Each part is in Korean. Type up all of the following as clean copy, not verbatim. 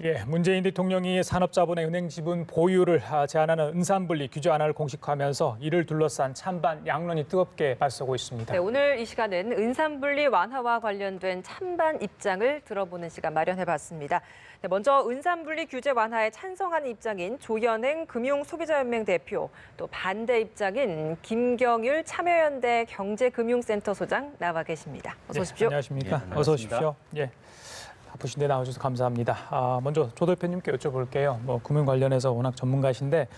예, 문재인 대통령이 산업자본의 은행 지분 보유를 제한하는 은산분리 규제 완화를 공식화하면서 이를 둘러싼 찬반 양론이 뜨겁게 맞서고 있습니다. 네, 오늘 이 시간은 은산분리 완화와 관련된 찬반 입장을 들어보는 시간 마련해봤습니다. 네, 먼저 은산분리 규제 완화에 찬성하는 입장인 조현행 금융소비자연맹 대표, 또 반대 입장인 김경율 참여연대 경제금융센터 소장 나와 계십니다. 어서 오십시오. 안녕하십니까? 네, 어서 오십시오. 예. 바쁘신데 나와주셔서 감사합니다. 먼저 조 대표님께 여쭤볼게요. 금융 관련해서 워낙 전문가신데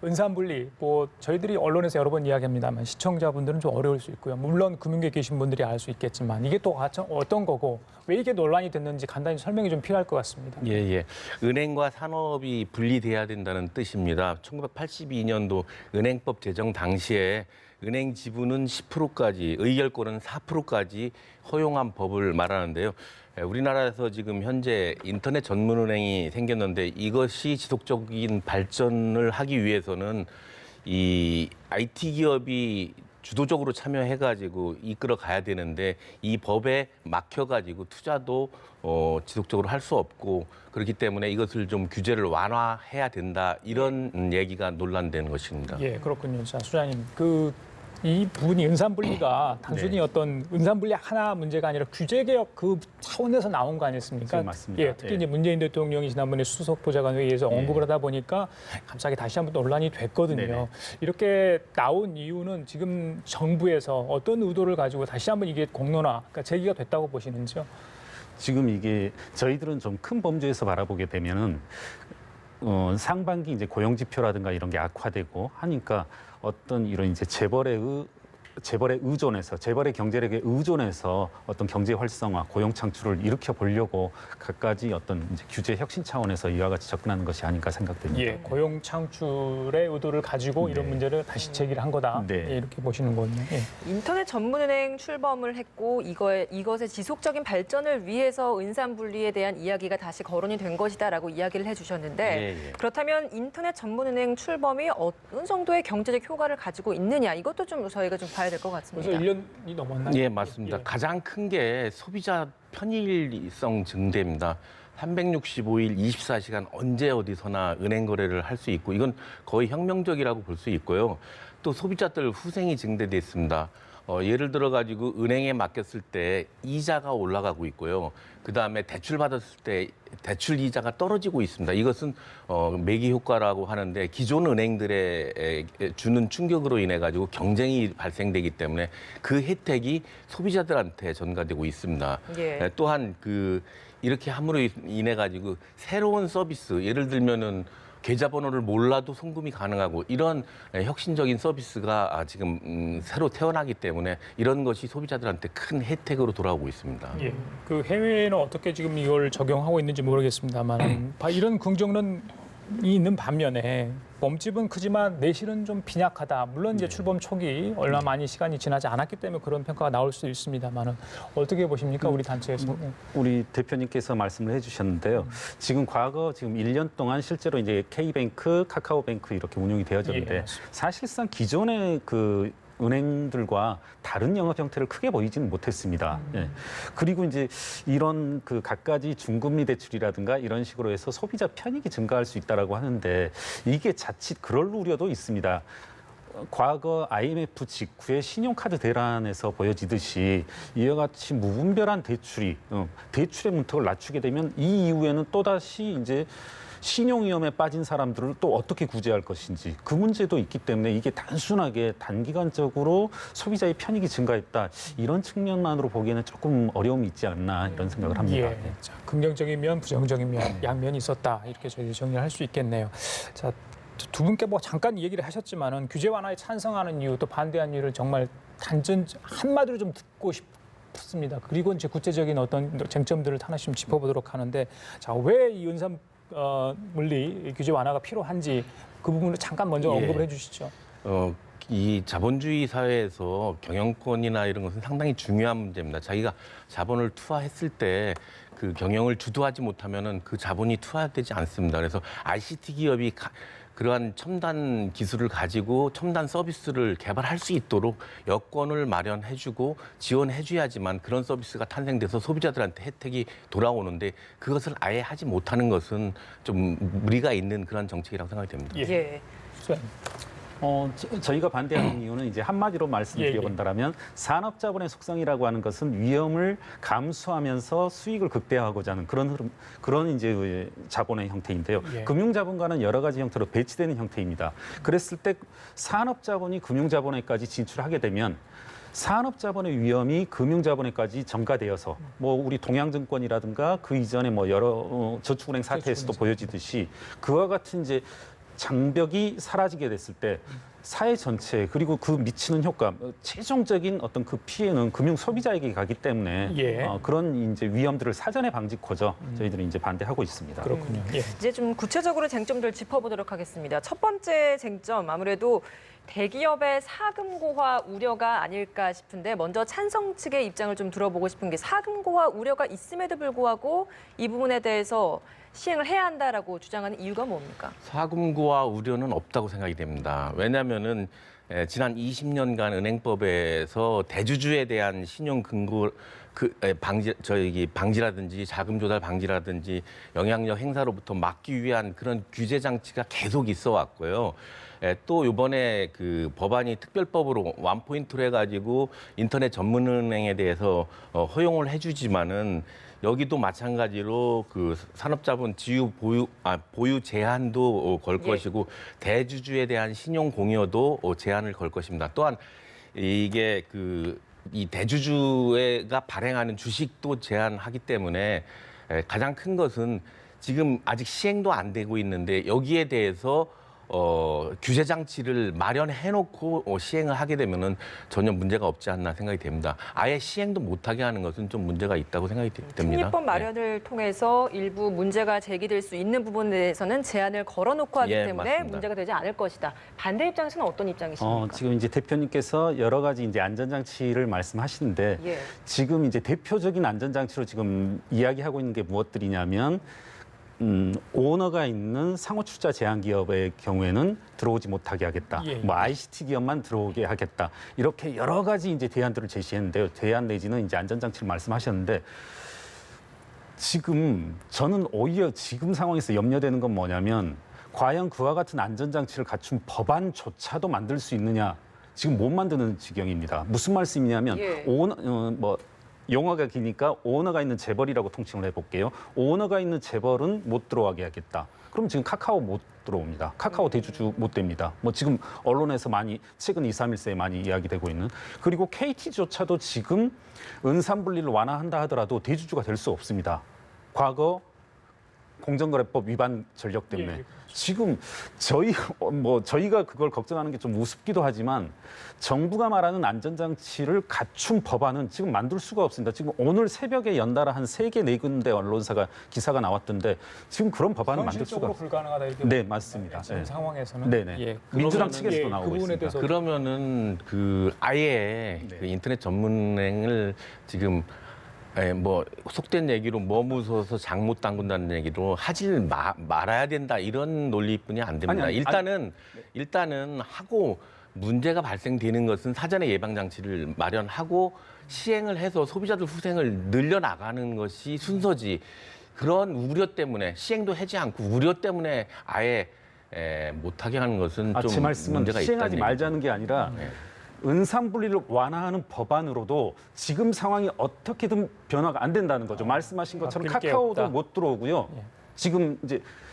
은산분리, 저희들이 언론에서 여러 번 이야기합니다만 시청자분들은 좀 어려울 수 있고요. 물론 금융계에 계신 분들이 알 수 있겠지만 이게 또 어떤 거고 왜 이게 논란이 됐는지 간단히 설명이 좀 필요할 것 같습니다. 예. 은행과 산업이 분리돼야 된다는 뜻입니다. 1982년도 은행법 제정 당시에 은행 지분은 10%까지, 의결권은 4%까지 허용한 법을 말하는데요. 우리나라에서 지금 현재 인터넷 전문은행이 생겼는데 이것이 지속적인 발전을 하기 위해서는 이 IT 기업이 주도적으로 참여해가지고 이끌어 가야 되는데 이 법에 막혀가지고 투자도 지속적으로 할 수 없고 그렇기 때문에 이것을 좀 규제를 완화해야 된다 이런 얘기가 논란되는 것입니다. 예, 그렇군요. 자, 소장님, 이 부분이 은산분리가 단순히 네. 어떤 은산분리 하나 문제가 아니라 규제개혁 그 차원에서 나온 거 아니었습니까? 네, 맞습니다. 예, 특히 이제 문재인 대통령이 지난번에 수석보좌관회의에서 언급을 하다 보니까 갑자기 다시 한번 논란이 됐거든요. 네네. 이렇게 나온 이유는 지금 정부에서 어떤 의도를 가지고 다시 한번 이게 공론화, 그러니까 제기가 됐다고 보시는지요? 지금 이게 저희들은 좀 큰 범주에서 바라보게 되면은 상반기 이제 고용 지표라든가 이런 게 악화되고 하니까 어떤 이런 이제 재벌에 의존해서 재벌의 경제력에 의존해서 어떤 경제 활성화, 고용 창출을 일으켜 보려고 갖가지 어떤 이제 규제 혁신 차원에서 이와 같이 접근하는 것이 아닌가 생각됩니다. 예, 고용 창출의 의도를 가지고 이런 문제를 다시 제기를 한 거다. 네. 예, 이렇게 보시는군요. 예. 인터넷 전문은행 출범을 했고 이것의 지속적인 발전을 위해서 은산분리에 대한 이야기가 다시 거론이 된 것이다라고 이야기를 해주셨는데 예. 그렇다면 인터넷 전문은행 출범이 어느 정도의 경제적 효과를 가지고 있느냐 이것도 좀 저희가 좀 봐야 될 것 같습니다. 벌써 1년이 넘었나요? 예, 맞습니다. 예. 가장 큰 게 소비자 편의성 증대입니다. 365일 24시간 언제 어디서나 은행 거래를 할 수 있고 이건 거의 혁명적이라고 볼 수 있고요. 또 소비자들 후생이 증대됐습니다. 예를 들어 가지고 은행에 맡겼을 때 이자가 올라가고 있고요. 그다음에 대출 받았을 때 대출 이자가 떨어지고 있습니다. 이것은 매기 효과라고 하는데 기존 은행들에 주는 충격으로 인해 가지고 경쟁이 발생되기 때문에 그 혜택이 소비자들한테 전가되고 있습니다. 예. 또한 이렇게 함으로 인해 가지고 새로운 서비스 예를 들면은 계좌번호를 몰라도 송금이 가능하고 이런 혁신적인 서비스가 지금 새로 태어나기 때문에 이런 것이 소비자들한테 큰 혜택으로 돌아오고 있습니다. 예, 그 해외에는 어떻게 지금 이걸 적용하고 있는지 모르겠습니다만 이런 긍정론이 있는 반면에 몸집은 크지만 내실은 좀 빈약하다. 물론 이제 출범 초기 얼마 많이 시간이 지나지 않았기 때문에 그런 평가가 나올 수 있습니다만은 어떻게 보십니까 우리 단체에서? 우리 대표님께서 말씀을 해주셨는데요. 지금 과거 지금 1년 동안 실제로 이제 K뱅크, 카카오뱅크 이렇게 운영이 되어졌는데 예, 사실상 기존의 은행들과 다른 영업 형태를 크게 보이지는 못했습니다. 예. 그리고 이제 이런 갖가지 중금리 대출이라든가 이런 식으로 해서 소비자 편익이 증가할 수 있다라고 하는데 이게 자칫 그럴 우려도 있습니다. 과거 IMF 직후의 신용카드 대란에서 보여지듯이 이와 같이 무분별한 대출의 문턱을 낮추게 되면 이 이후에는 또다시 이제 신용 위험에 빠진 사람들을 또 어떻게 구제할 것인지 그 문제도 있기 때문에 이게 단순하게 단기간적으로 소비자의 편익이 증가했다 이런 측면만으로 보기에는 조금 어려움이 있지 않나 이런 생각을 합니다. 예, 자, 긍정적인 면, 부정적인 면, 양면이 있었다 이렇게 저희 정리할 수 있겠네요. 자, 두 분께 잠깐 얘기를 하셨지만은 규제 완화에 찬성하는 이유 또 반대한 이유를 정말 한마디로 좀 듣고 싶습니다. 그리고 이제 구체적인 어떤 쟁점들을 하나씩 좀 짚어보도록 하는데, 자, 왜 이 은산분리 규제 완화가 필요한지 그 부분을 잠깐 먼저 언급을 해주시죠. 이 자본주의 사회에서 경영권이나 이런 것은 상당히 중요한 문제입니다. 자기가 자본을 투하했을 때 그 경영을 주도하지 못하면은 그 자본이 투하되지 않습니다. 그래서 ICT 기업이 그러한 첨단 기술을 가지고 첨단 서비스를 개발할 수 있도록 여건을 마련해주고 지원해줘야지만 그런 서비스가 탄생돼서 소비자들한테 혜택이 돌아오는데 그것을 아예 하지 못하는 것은 좀 무리가 있는 그런 정책이라고 생각이 됩니다. 예. 수사님. 저희가 반대하는 이유는 이제 한마디로 말씀드려본다면 산업자본의 속성이라고 하는 것은 위험을 감수하면서 수익을 극대화하고자 하는 그런 이제 자본의 형태인데요. 예. 금융자본과는 여러 가지 형태로 배치되는 형태입니다. 그랬을 때 산업자본이 금융자본에까지 진출하게 되면 산업자본의 위험이 금융자본에까지 전가되어서 뭐 우리 동양증권이라든가 그 이전에 뭐 여러 저축은행 사태에서도 보여지듯이 그와 같은 이제 장벽이 사라지게 됐을 때 사회 전체 그리고 그 미치는 효과, 최종적인 어떤 그 피해는 금융 소비자에게 가기 때문에 그런 이제 위험들을 사전에 방지코저 저희들이 이제 반대하고 있습니다. 그렇군요. 예. 이제 좀 구체적으로 쟁점들 짚어보도록 하겠습니다. 첫 번째 쟁점 아무래도 대기업의 사금고화 우려가 아닐까 싶은데 먼저 찬성 측의 입장을 좀 들어보고 싶은 게 사금고화 우려가 있음에도 불구하고 이 부분에 대해서 시행을 해야 한다라고 주장하는 이유가 뭡니까? 사금고와 우려는 없다고 생각이 됩니다. 왜냐하면은 지난 20년간 은행법에서 대주주에 대한 신용 근거 방지라든지 자금 조달 방지라든지 영향력 행사로부터 막기 위한 그런 규제 장치가 계속 있어 왔고요. 또 이번에 그 법안이 특별법으로 원포인트로 해가지고 인터넷 전문은행에 대해서 허용을 해주지만은 여기도 마찬가지로 그 산업자본 보유 제한도 걸 것이고 대주주에 대한 신용 공여도 제한을 걸 것입니다. 또한 이게 이 대주주가 발행하는 주식도 제한하기 때문에 가장 큰 것은 지금 아직 시행도 안 되고 있는데 여기에 대해서 규제 장치를 마련해놓고 시행을 하게 되면은 전혀 문제가 없지 않나 생각이 됩니다. 아예 시행도 못하게 하는 것은 좀 문제가 있다고 생각이 됩니다. 특례법 마련을 통해서 일부 문제가 제기될 수 있는 부분에 대해서는 제한을 걸어놓고 하기 때문에 맞습니다. 문제가 되지 않을 것이다. 반대 입장에서는 어떤 입장이십니까? 지금 이제 대표님께서 여러 가지 이제 안전장치를 말씀하시는데 지금 이제 대표적인 안전장치로 지금 이야기하고 있는 게 무엇들이냐면 오너가 있는 상호출자 제한 기업의 경우에는 들어오지 못하게 하겠다. 뭐 ICT 기업만 들어오게 하겠다. 이렇게 여러 가지 이제 대안들을 제시했는데요. 대안 내지는 이제 안전장치를 말씀하셨는데 지금 저는 오히려 지금 상황에서 염려되는 건 뭐냐면 과연 그와 같은 안전장치를 갖춘 법안조차도 만들 수 있느냐. 지금 못 만드는 지경입니다. 무슨 말씀이냐면 용어가 기니까 오너가 있는 재벌이라고 통칭을 해볼게요. 오너가 있는 재벌은 못 들어가게 하겠다. 그럼 지금 카카오 못 들어옵니다. 카카오 대주주 못 됩니다. 뭐 지금 언론에서 최근 2, 3일 새에 많이 이야기되고 있는. 그리고 KT조차도 지금 은산분리를 완화한다 하더라도 대주주가 될 수 없습니다. 과거 공정거래법 위반 전력 때문에 지금 저희가 그걸 걱정하는 게 좀 우습기도 하지만 정부가 말하는 안전장치를 갖춘 법안은 지금 만들 수가 없습니다. 지금 오늘 새벽에 연달아 한 3개, 4군데 언론사가 기사가 나왔던데 지금 그런 법안을 만들 수가 현실적으로 불가능하다 이렇게 네, 맞습니다. 지금 상황에서는 네네. 민주당 측에서도 나오고 그 부분에 있습니다. 대해서 그러면은 아예 그 인터넷 전문은행을 지금 뭐 속된 얘기로 무서워서 장 못 담근다는 얘기로 하질 말아야 된다 이런 논리뿐이 안 됩니다. 일단은 하고 문제가 발생되는 것은 사전에 예방 장치를 마련하고 시행을 해서 소비자들 후생을 늘려나가는 것이 순서지. 그런 우려 때문에 시행도 하지 않고 우려 때문에 아예 못하게 하는 것은 좀 제 말씀은 문제가 있다는 시행하지 얘기죠. 말자는 게 아니라 은산분리를 완화하는 법안으로도 지금 상황이 어떻게든 변화가 안 된다는 거죠. 말씀하신 것처럼 카카오도 못 들어오고요. 지금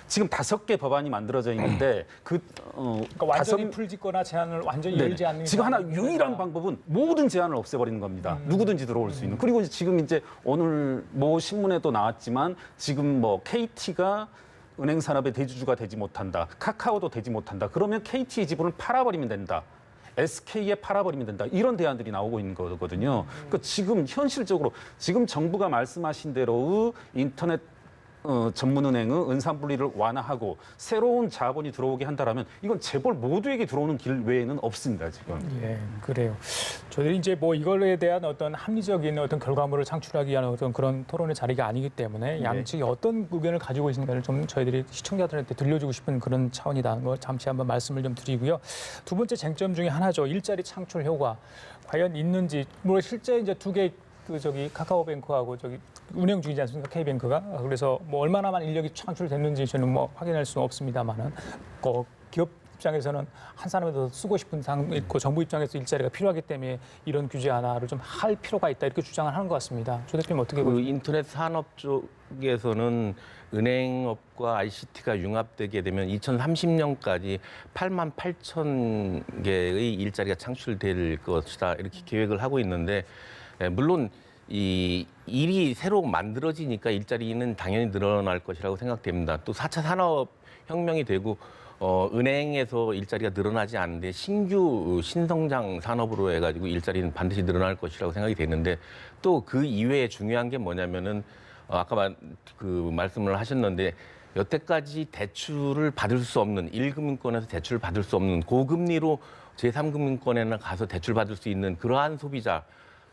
5개 법안이 만들어져 있는데 그러니까 완전히 풀짓거나 제한을 완전히 열지 않는 지금 하나 유일한 방법은 모든 제한을 없애버리는 겁니다. 누구든지 들어올 수 있는. 그리고 지금 이제 오늘 모 신문에도 나왔지만 지금 뭐 KT가 은행 산업의 대주주가 되지 못한다. 카카오도 되지 못한다. 그러면 KT의 지분을 팔아버리면 된다. SK에 팔아버리면 된다. 이런 대안들이 나오고 있는 거거든요. 그러니까 지금 현실적으로 지금 정부가 말씀하신 대로 인터넷 전문은행의 은산분리를 완화하고 새로운 자본이 들어오게 한다라면 이건 재벌 모두에게 들어오는 길 외에는 없습니다, 지금. 예, 그래요. 저희들이 이제 뭐 이거에 대한 어떤 합리적인 어떤 결과물을 창출하기 위한 어떤 그런 토론의 자리가 아니기 때문에 양측이 어떤 의견을 가지고 있는가를 좀 저희들이 시청자들한테 들려주고 싶은 그런 차원이라는 걸 잠시 한번 말씀을 좀 드리고요. 두 번째 쟁점 중에 하나죠. 일자리 창출 효과 과연 있는지. 뭐 실제 이제 두 개 카카오뱅크하고 운영 중이지 않습니까? K뱅크가. 그래서 뭐 얼마나만 인력이 창출됐는지 저는 뭐 확인할 수는 없습니다만은 기업 입장에서는 한 사람이라도 쓰고 싶은 상황 있고 정부 입장에서 일자리가 필요하기 때문에 이런 규제 하나를 좀 할 필요가 있다 이렇게 주장을 하는 것 같습니다. 조 대표님 어떻게 보세요? 인터넷 산업 쪽에서는 은행업과 ICT가 융합되게 되면 2030년까지 8만 8천 개의 일자리가 창출될 것이다 이렇게 계획을 하고 있는데 물론 이 일이 새로 만들어지니까 일자리는 당연히 늘어날 것이라고 생각됩니다. 또 4차 산업혁명이 되고 은행에서 일자리가 늘어나지 않는데 신규 신성장 산업으로 해가지고 일자리는 반드시 늘어날 것이라고 생각이 되는데 또 그 이외에 중요한 게 뭐냐면은 아까 말씀을 하셨는데 여태까지 대출을 받을 수 없는 1금융권에서 대출을 받을 수 없는 고금리로 제3금융권에나 가서 대출 받을 수 있는 그러한 소비자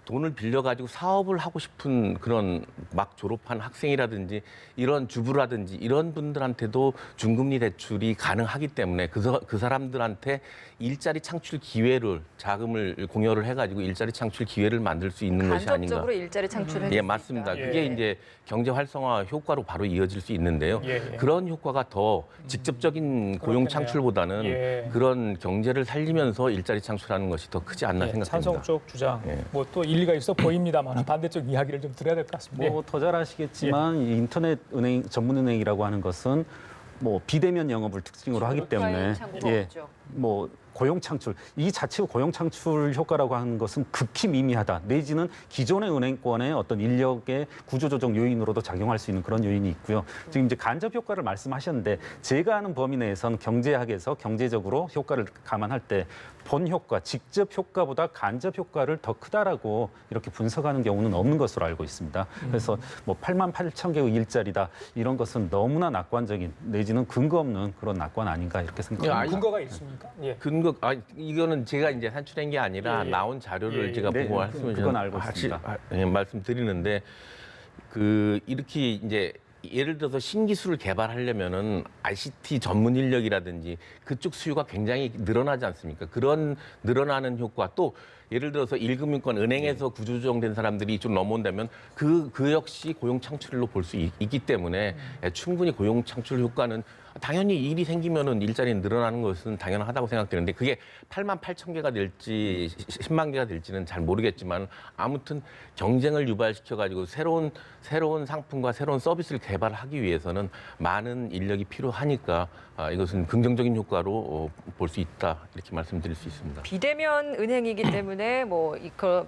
돈을 빌려가지고 사업을 하고 싶은 그런 막 졸업한 학생이라든지 이런 주부라든지 이런 분들한테도 중금리 대출이 가능하기 때문에 그 사람들한테 일자리 창출 기회를 자금을 공여를 해가지고 일자리 창출 기회를 만들 수 있는 것이 아닌가. 간접적으로 일자리 창출을 예, 맞습니다. 예. 그게 이제 경제 활성화 효과로 바로 이어질 수 있는데요. 예. 그런 효과가 더 직접적인 고용 그렇겠네요. 창출보다는 예. 그런 경제를 살리면서 일자리 창출하는 것이 더 크지 않나 생각됩니다. 찬성 쪽 주장 예. 뭐 또 일리가 있어 보입니다만 반대쪽 이야기를 좀 드려야 될 것 같습니다. 뭐 더 잘 아시겠지만 이 인터넷 은행 전문은행이라고 하는 것은 뭐 비대면 영업을 특징으로 하기 때문에 뭐 고용 창출 이 자체가 고용 창출 효과라고 하는 것은 극히 미미하다. 내지는 기존의 은행권의 어떤 인력의 구조 조정 요인으로도 작용할 수 있는 그런 요인이 있고요. 지금 이제 간접 효과를 말씀하셨는데 제가 아는 범위 내에서는 경제학에서 경제적으로 효과를 감안할 때 본 효과, 직접 효과보다 간접 효과를 더 크다라고 이렇게 분석하는 경우는 없는 것으로 알고 있습니다. 그래서 뭐 8만 8천 개의 일자리다 이런 것은 너무나 낙관적인 내지는 근거 없는 그런 낙관 아닌가 이렇게 생각합니다. 근거가 있습니까? 예. 이거는 제가 이제 산출한 게 아니라 예. 나온 자료를 예. 제가 네, 보고 말씀을 그건 알고 있습니다. 말씀드리는데 이렇게 이제 예를 들어서 신기술을 개발하려면은 ICT 전문 인력이라든지 그쪽 수요가 굉장히 늘어나지 않습니까? 그런 늘어나는 효과 또 예를 들어서 1금융권 은행에서 구조조정된 사람들이 좀 넘어온다면 그 역시 고용 창출로 볼 수 있기 때문에 충분히 고용 창출 효과는 당연히 일이 생기면은 일자리 늘어나는 것은 당연하다고 생각되는데 그게 8만 8천 개가 될지 10만 개가 될지는 잘 모르겠지만 아무튼 경쟁을 유발시켜가지고 새로운 상품과 새로운 서비스를 개발하기 위해서는 많은 인력이 필요하니까 이것은 긍정적인 효과로 볼 수 있다 이렇게 말씀드릴 수 있습니다. 비대면 은행이기 때문에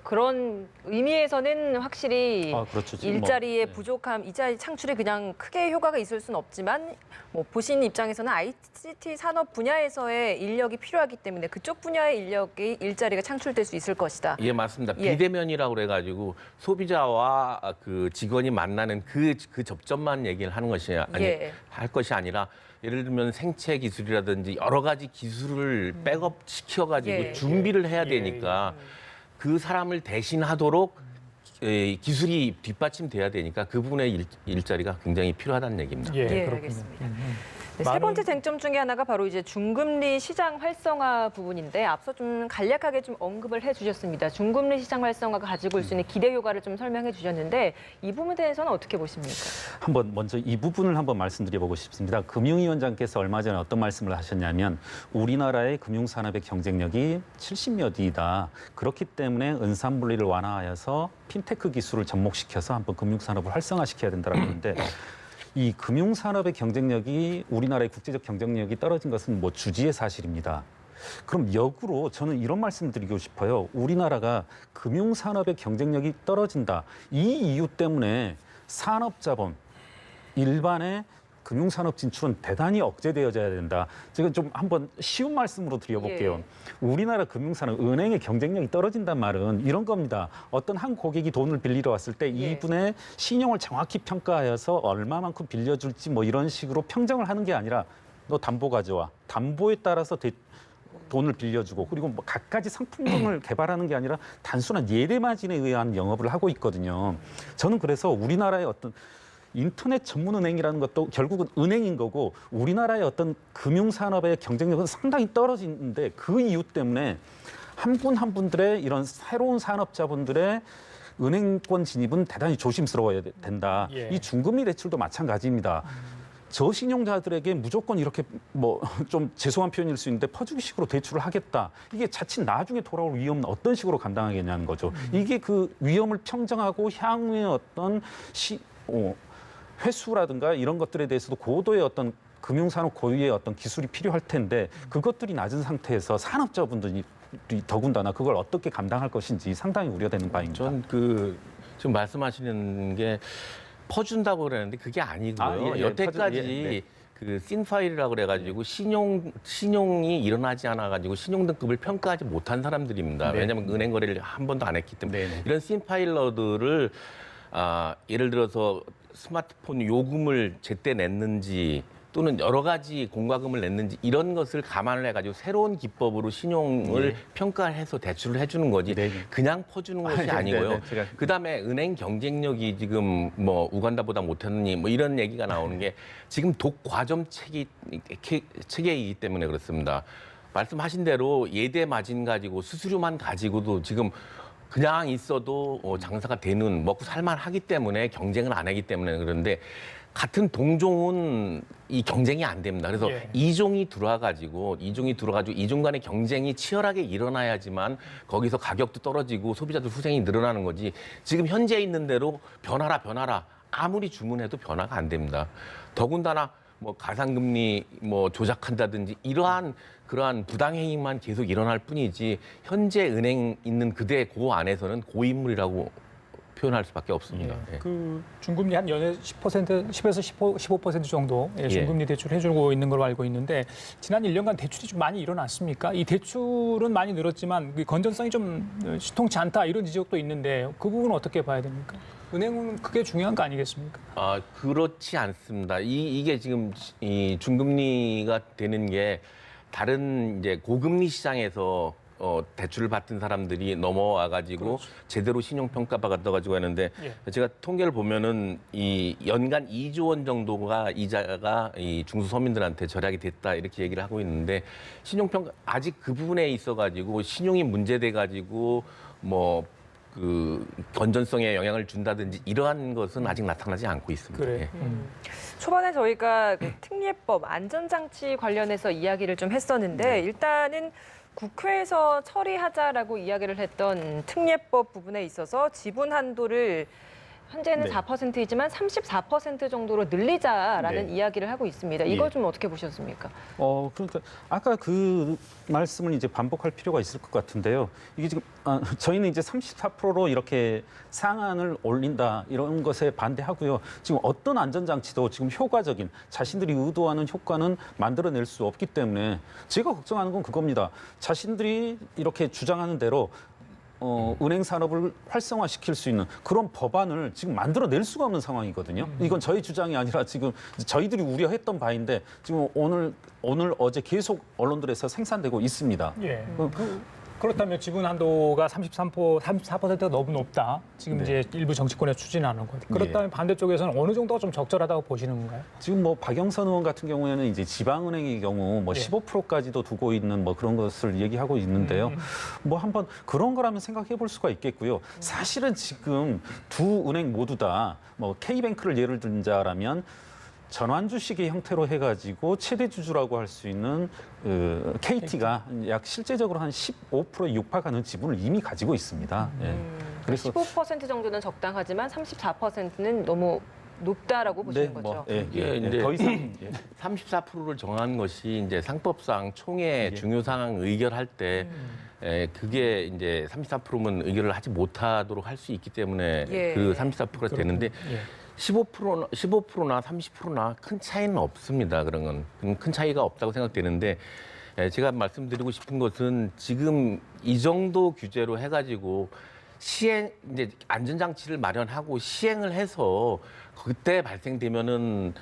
그런 의미에서는 확실히 그렇죠. 일자리의 부족함, 일자리 창출에 그냥 크게 효과가 있을 수는 없지만 뭐 보신 입장에서는 ICT 산업 분야에서의 인력이 필요하기 때문에 그쪽 분야의 인력이 일자리가 창출될 수 있을 것이다. 예, 맞습니다. 예. 비대면이라고 그래가지고 소비자와 그 직원이 만나는 그 접점만 얘기를 하는 것이 할 것이 아니라 예를 들면 생체 기술이라든지 여러 가지 기술을 백업 시켜가지고 준비를 해야 되니까 그 사람을 대신하도록 기술이 뒷받침돼야 되니까 그 부분의 일자리가 굉장히 필요하다는 얘기입니다. 예, 그렇군요. 알겠습니다. 네, 세 번째 쟁점 중에 하나가 바로 이제 중금리 시장 활성화 부분인데 앞서 좀 간략하게 좀 언급을 해주셨습니다. 중금리 시장 활성화가 가지고 올 수 있는 기대 효과를 좀 설명해 주셨는데 이 부분에 대해서는 어떻게 보십니까? 한번 먼저 이 부분을 한번 말씀드려보고 싶습니다. 금융위원장께서 얼마 전에 어떤 말씀을 하셨냐면 우리나라의 금융산업의 경쟁력이 70여 뒤이다. 그렇기 때문에 은산분리를 완화하여서 핀테크 기술을 접목시켜서 한번 금융산업을 활성화시켜야 된다고 하는데 이 금융산업의 경쟁력이 우리나라의 국제적 경쟁력이 떨어진 것은 뭐 주지의 사실입니다. 그럼 역으로 저는 이런 말씀 드리고 싶어요. 우리나라가 금융산업의 경쟁력이 떨어진다. 이 이유 때문에 산업자본, 일반의 금융산업 진출은 대단히 억제되어져야 된다. 제가 좀 한번 쉬운 말씀으로 드려볼게요. 우리나라 금융산업, 은행의 경쟁력이 떨어진단 말은 이런 겁니다. 어떤 한 고객이 돈을 빌리러 왔을 때 이분의 신용을 정확히 평가하여서 얼마만큼 빌려줄지 뭐 이런 식으로 평정을 하는 게 아니라 너 담보 가져와. 담보에 따라서 돈을 빌려주고 그리고 뭐 갖가지 상품을 개발하는 게 아니라 단순한 예대 마진에 의한 영업을 하고 있거든요. 저는 그래서 우리나라의 어떤 인터넷 전문 은행이라는 것도 결국은 은행인 거고 우리나라의 어떤 금융산업의 경쟁력은 상당히 떨어지는데 그 이유 때문에 한 분 한 분들의 이런 새로운 산업자분들의 은행권 진입은 대단히 조심스러워야 된다. 이 중금리 대출도 마찬가지입니다. 저신용자들에게 무조건 이렇게 뭐 좀 죄송한 표현일 수 있는데 퍼주기식으로 대출을 하겠다. 이게 자칫 나중에 돌아올 위험은 어떤 식으로 감당하겠냐는 거죠. 이게 그 위험을 평정하고 향후에 어떤 회수라든가 이런 것들에 대해서도 고도의 어떤 금융산업 고유의 어떤 기술이 필요할 텐데 그것들이 낮은 상태에서 산업자분들이 더군다나 그걸 어떻게 감당할 것인지 상당히 우려되는 바입니다. 전 지금 말씀하시는 게 퍼준다고 그러는데 그게 아니고요. 여태까지 그 신파일이라고 그래가지고 신용이 일어나지 않아가지고 신용 등급을 평가하지 못한 사람들입니다. 왜냐하면 은행 거래를 한 번도 안 했기 때문에 이런 신파일러들을 예를 들어서 스마트폰 요금을 제때 냈는지 또는 여러 가지 공과금을 냈는지 이런 것을 감안을 해가지고 새로운 기법으로 신용을 평가해서 대출을 해주는 거지 그냥 퍼주는 것이 아니고요. 그다음에 은행 경쟁력이 지금 뭐 우간다보다 못하느니 뭐 이런 얘기가 나오는 게 지금 독과점 체계이기 때문에 그렇습니다. 말씀하신 대로 예대 마진 가지고 수수료만 가지고도 지금 그냥 있어도 장사가 되는 먹고 살만하기 때문에 경쟁을 안 하기 때문에 그런데 같은 동종은 이 경쟁이 안 됩니다. 그래서 이종이 들어와가지고 이종 간의 경쟁이 치열하게 일어나야지만 거기서 가격도 떨어지고 소비자들 후생이 늘어나는 거지. 지금 현재 있는 대로 변하라 아무리 주문해도 변화가 안 됩니다. 더군다나 뭐 가상금리 뭐 조작한다든지 그러한 부당행위만 계속 일어날 뿐이지 현재 은행 있는 그대 그 안에서는 고인물이라고 표현할 수밖에 없습니다. 그 중금리 한 연에 10에서 15% 정도 중금리 대출 해주고 있는 걸로 알고 있는데 지난 1년간 대출이 좀 많이 일어났습니까? 이 대출은 많이 늘었지만 그 건전성이 좀 시통치 않다 이런 지적도 있는데 그 부분은 어떻게 봐야 됩니까? 은행은 그게 중요한 거 아니겠습니까? 그렇지 않습니다. 이게 지금 이 중금리가 되는 게 다른 이제 고금리 시장에서 대출을 받은 사람들이 넘어와가지고 제대로 신용평가 받아가지고 하는데 제가 통계를 보면은 이 연간 2조 원 정도가 이자가 이 중소서민들한테 절약이 됐다 이렇게 얘기를 하고 있는데 신용평가 아직 그 부분에 있어가지고 신용이 문제돼가지고 뭐 그 건전성에 영향을 준다든지 이러한 것은 아직 나타나지 않고 있습니다. 그래. 초반에 저희가 그 특례법 안전장치 관련해서 이야기를 좀 했었는데 일단은 국회에서 처리하자라고 이야기를 했던 특례법 부분에 있어서 지분 한도를 현재는 4%이지만 34% 정도로 늘리자라는 이야기를 하고 있습니다. 이거 좀 어떻게 보셨습니까? 그러니까 아까 그 말씀을 이제 반복할 필요가 있을 것 같은데요. 이게 지금 저희는 이제 34%로 이렇게 상한을 올린다 이런 것에 반대하고요. 지금 어떤 안전장치도 지금 효과적인 자신들이 의도하는 효과는 만들어낼 수 없기 때문에 제가 걱정하는 건 그겁니다. 자신들이 이렇게 주장하는 대로 은행 산업을 활성화시킬 수 있는 그런 법안을 지금 만들어낼 수가 없는 상황이거든요. 이건 저희 주장이 아니라 지금 저희들이 우려했던 바인데 지금 오늘 어제 계속 언론들에서 생산되고 있습니다. 그렇다면 지분 한도가 34%가 너무 높다. 지금 이제 일부 정치권에 추진하는 것. 그렇다면 반대쪽에서는 어느 정도가 좀 적절하다고 보시는 건가요? 지금 뭐 박영선 의원 같은 경우에는 이제 지방은행의 경우 뭐 15%까지도 두고 있는 뭐 그런 것을 얘기하고 있는데요. 뭐 한번 그런 거라면 생각해 볼 수가 있겠고요. 사실은 지금 두 은행 모두 다 뭐 K뱅크를 예를 든자라면 전환주식의 형태로 해가지고 최대 주주라고 할 수 있는 KT가 약 실제적으로 한 15%에 육박하는 지분을 이미 가지고 있습니다. 그래서 15% 정도는 적당하지만 34%는 너무 높다라고 보시는 거죠. 이게 이제 더 이상 34%를 정한 것이 이제 상법상 총회 중요 상황 의결할 때 그게 이제 34%면 의결을 하지 못하도록 할 수 있기 때문에 그 34%가 되는데 15%나 30%나 큰 차이는 없습니다. 그런 건 큰 차이가 없다고 생각되는데 제가 말씀드리고 싶은 것은 지금 이 정도 규제로 해가지고 이제 안전장치를 마련하고 시행을 해서 그때 발생되면은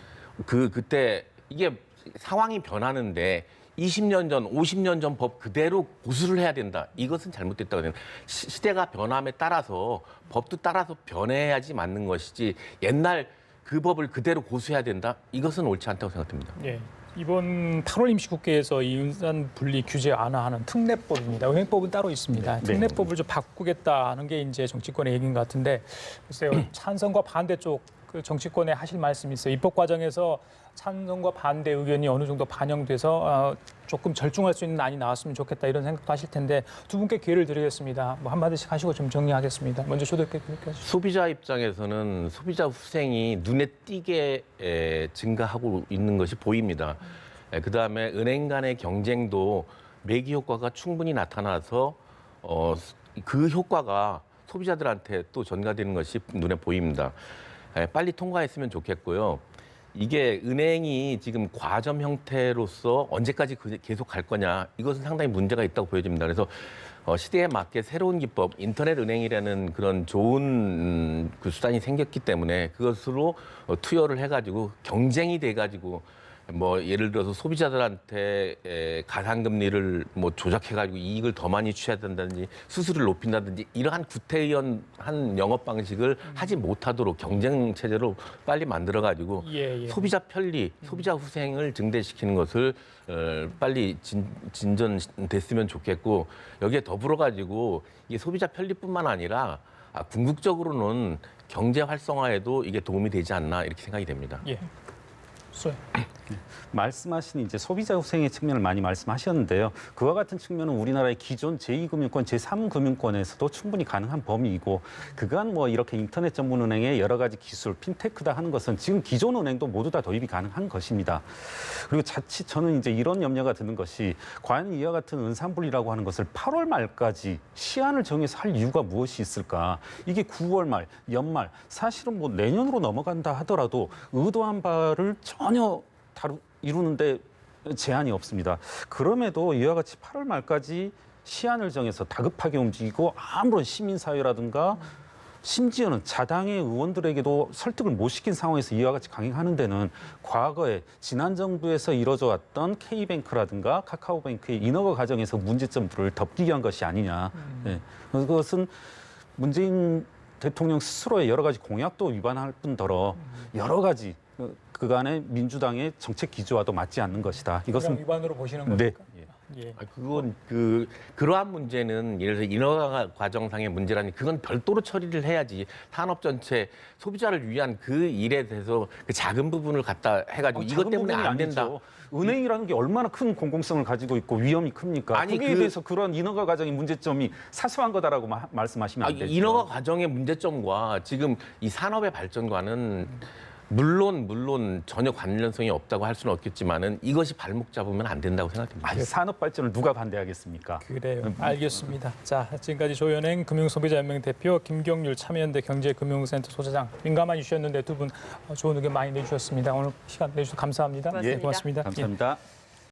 그때 이게 상황이 변하는데 20년 전, 50년 전 법 그대로 고수를 해야 된다. 이것은 잘못됐다고 생각해요. 시대가 변함에 따라서 법도 따라서 변해야지 맞는 것이지 옛날 그 법을 그대로 고수해야 된다. 이것은 옳지 않다고 생각됩니다. 예. 이번 8월 임시국회에서 이 은산 분리 규제 완화하는 특례법입니다. 은행법은 따로 있습니다. 특례법을 좀 바꾸겠다 하는 게 이제 정치권의 얘기인 것 같은데 글쎄요. 찬성과 반대 쪽 그 정치권에 하실 말씀이 있어요. 입법 과정에서 찬성과 반대 의견이 어느 정도 반영돼서 조금 절충할 수 있는 안이 나왔으면 좋겠다 이런 생각도 하실 텐데 두 분께 기회를 드리겠습니다. 뭐 한마디씩 하시고 좀 정리하겠습니다. 먼저 조덕께 하시죠. 소비자 입장에서는 소비자 후생이 눈에 띄게 증가하고 있는 것이 보입니다. 그다음에 은행 간의 경쟁도 매기 효과가 충분히 나타나서 그 효과가 소비자들한테 또 전가되는 것이 눈에 보입니다. 빨리 통과했으면 좋겠고요. 이게 은행이 지금 과점 형태로서 언제까지 계속 갈 거냐 이것은 상당히 문제가 있다고 보여집니다. 그래서 시대에 맞게 새로운 기법, 인터넷 은행이라는 그런 좋은 그 수단이 생겼기 때문에 그것으로 투여를 해가지고 경쟁이 돼가지고 뭐 예를 들어서 소비자들한테 가상금리를 뭐 조작해가지고 이익을 더 많이 취해야 된다든지 수수료를 높인다든지 이러한 구태의연한 영업 방식을 하지 못하도록 경쟁 체제로 빨리 만들어가지고 소비자 편리, 소비자 후생을 증대시키는 것을 빨리 진전됐으면 좋겠고 여기에 더불어가지고 이게 소비자 편리뿐만 아니라 궁극적으로는 경제 활성화에도 이게 도움이 되지 않나 이렇게 생각이 됩니다. 예. 말씀하신 이제 소비자 후생의 측면을 많이 말씀하셨는데요. 그와 같은 측면은 우리나라의 기존 제2금융권, 제3금융권에서도 충분히 가능한 범위이고 그간 뭐 이렇게 인터넷 전문 은행의 여러 가지 기술, 핀테크다 하는 것은 지금 기존 은행도 모두 다 도입이 가능한 것입니다. 그리고 자칫 저는 이제 이런 염려가 드는 것이 과연 이와 같은 은산분리라고 하는 것을 8월 말까지 시한을 정해서 할 이유가 무엇이 있을까? 이게 9월 말, 연말, 사실은 뭐 내년으로 넘어간다 하더라도 의도한 바를 전혀 이루는데 제한이 없습니다. 그럼에도 이와 같이 8월 말까지 시한을 정해서 다급하게 움직이고 아무런 시민사회라든가 심지어는 자당의 의원들에게도 설득을 못 시킨 상황에서 이와 같이 강행하는 데는 과거에 지난 정부에서 이뤄져 왔던 K뱅크라든가 카카오뱅크의 인허가 과정에서 문제점들을 덮기 위한 것이 아니냐. 네. 그것은 문재인 대통령 스스로의 여러 가지 공약도 위반할 뿐더러 여러 가지 그간의 민주당의 정책 기조와도 맞지 않는 것이다. 이것은 위반으로 보시는 겁니까? 네. 예. 그건 그러한 문제는 예를 들어 인허가 과정상의 문제라니 그건 별도로 처리를 해야지 산업 전체 소비자를 위한 그 일에 대해서 그 작은 부분을 갖다 해가지고 이것 때문에 안 된다. 아니죠. 은행이라는 게 얼마나 큰 공공성을 가지고 있고 위험이 큽니까? 아니, 거기에 대해서 그런 인허가 과정의 문제점이 사소한 거다라고 말씀하시면 안 되죠. 인허가 과정의 문제점과 지금 이 산업의 발전과는 물론 전혀 관련성이 없다고 할 수는 없겠지만은 이것이 발목 잡으면 안 된다고 생각됩니다. 아니, 산업 발전을 누가 반대하겠습니까? 그래요. 알겠습니다. 자, 지금까지 조현행 금융소비자연맹 대표, 김경률 참여연대 경제금융센터 소장장 민감한 이슈였는데 두 분 좋은 의견 많이 내주셨습니다. 오늘 시간 내주셔서 감사합니다. 고맙습니다. 고맙습니다. 감사합니다.